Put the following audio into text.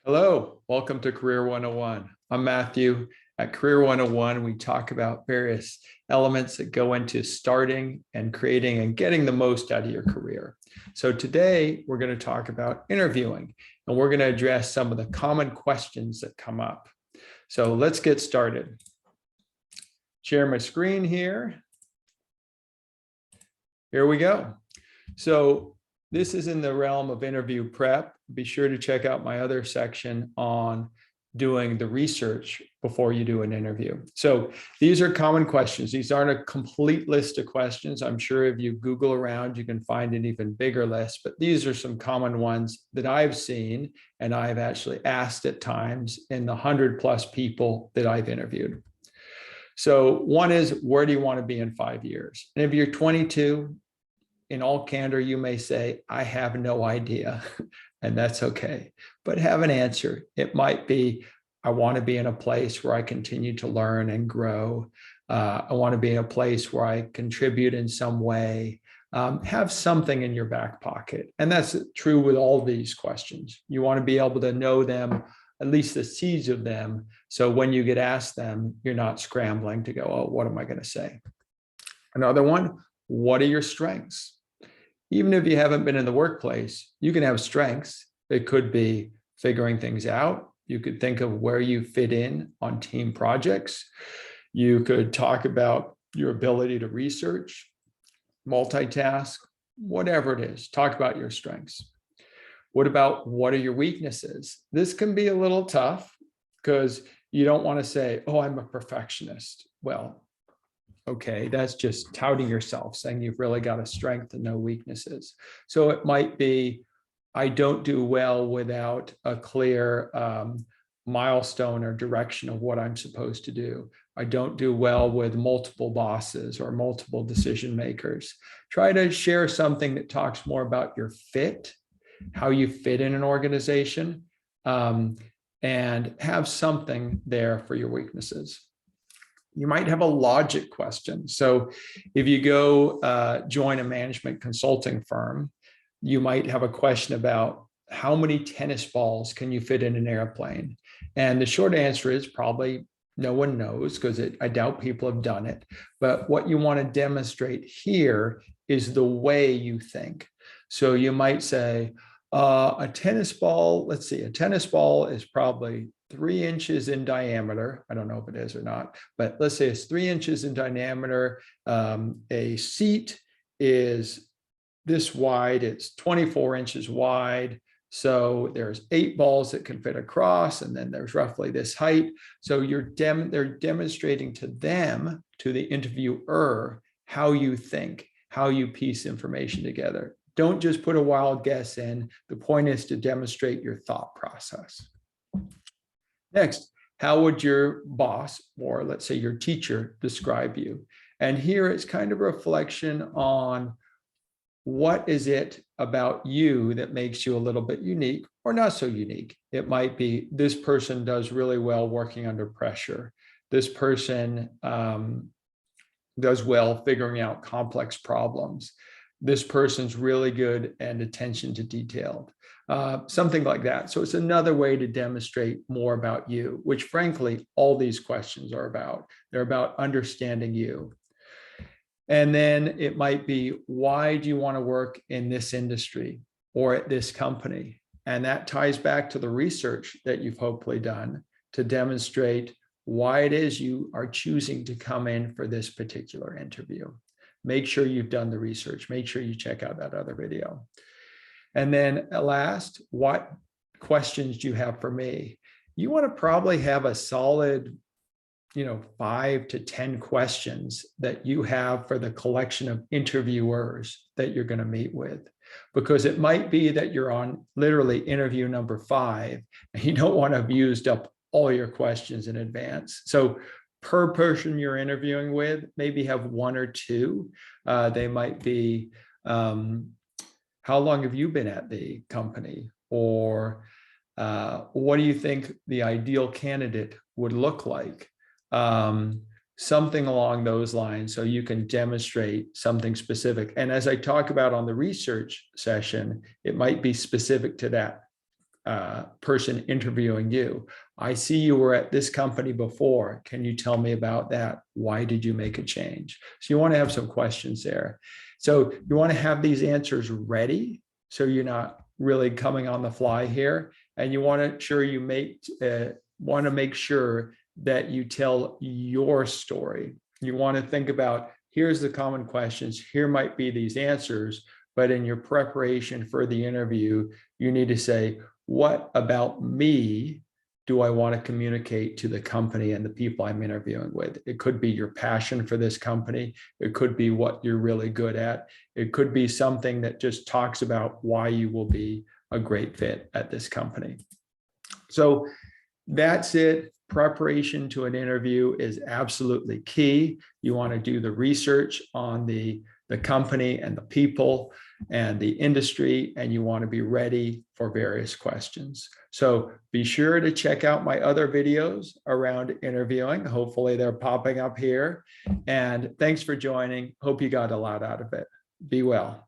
Hello, welcome to Career 101. I'm Matthew. At Career 101, we talk about various elements that go into starting and creating and getting the most out of your career. So today we're going to talk about interviewing, and we're going to address some of the common questions that come up. So let's get started. Share my screen here. Here we go. So this is in the realm of interview prep. Be sure to check out my other section on doing the research before you do an interview. So these are common questions. These aren't a complete list of questions. I'm sure if you Google around, you can find an even bigger list, but these are some common ones that I've seen and I've actually asked at times in the 100+ people that I've interviewed. So one is, where do you want to be in 5 years? And if you're 22, in all candor, you may say, I have no idea, and that's okay, but have an answer. It might be, I want to be in a place where I continue to learn and grow. I want to be in a place where I contribute in some way. Have something in your back pocket. And that's true with all these questions. You want to be able to know them, at least the seeds of them. So when you get asked them, you're not scrambling to go, oh, what am I going to say? Another one, what are your strengths? Even if you haven't been in the workplace, you can have strengths. It could be figuring things out. You could think of where you fit in on team projects. You could talk about your ability to research, multitask, whatever it is. Talk about your strengths. What are your weaknesses? This can be a little tough because you don't want to say, oh, I'm a perfectionist. Well, okay, that's just touting yourself, saying you've really got a strength and no weaknesses. So it might be, I don't do well without a clear milestone or direction of what I'm supposed to do. I don't do well with multiple bosses or multiple decision makers. Try to share something that talks more about your fit, how you fit in an organization, and have something there for your weaknesses. You might have a logic question. So if you go join a management consulting firm, you might have a question about how many tennis balls can you fit in an airplane? And the short answer is probably no one knows, because I doubt people have done it. But what you want to demonstrate here is the way you think. So you might say, a tennis ball, let's see, a tennis ball is probably 3 inches in diameter. I don't know if it is or not, but let's say it's 3 inches in diameter. A seat is this wide, it's 24 inches wide. So there's 8 balls that can fit across, and then there's roughly this height. So they're demonstrating to them, to the interviewer, how you think, how you piece information together. Don't just put a wild guess in. The point is to demonstrate your thought process. Next, how would your boss, or let's say your teacher, describe you? And here it's kind of a reflection on what is it about you that makes you a little bit unique or not so unique. It might be, this person does really well working under pressure. This person does well figuring out complex problems. This person's really good at attention to detail, something like that. So it's another way to demonstrate more about you, which frankly, all these questions are about. They're about understanding you. And then it might be, why do you want to work in this industry or at this company? And that ties back to the research that you've hopefully done to demonstrate why it is you are choosing to come in for this particular interview. Make sure you've done the research. Make sure you check out that other video. And then last, what questions do you have for me? You want to probably have a solid, 5 to 10 questions that you have for the collection of interviewers that you're going to meet with. Because it might be that you're on literally interview number 5, and you don't want to have used up all your questions in advance. So per person you're interviewing with, maybe have 1 or 2. They might be, how long have you been at the company? Or what do you think the ideal candidate would look like? Something along those lines, so you can demonstrate something specific. And as I talk about on the research session, it might be specific to that person interviewing you. I see you were at this company before. Can you tell me about that? Why did you make a change? So you want to have some questions there. So you want to have these answers ready so you're not really coming on the fly here. And you want to make sure that you tell your story. You want to think about, here's the common questions, here might be these answers, but in your preparation for the interview, you need to say, what about me do I want to communicate to the company and the people I'm interviewing with? It could be your passion for this company. It could be what you're really good at. It could be something that just talks about why you will be a great fit at this company. So that's it. Preparation to an interview is absolutely key. You want to do the research on the company and the people and the industry, and you want to be ready for various questions. So be sure to check out my other videos around interviewing. Hopefully they're popping up here. And thanks for joining. Hope you got a lot out of it. Be well.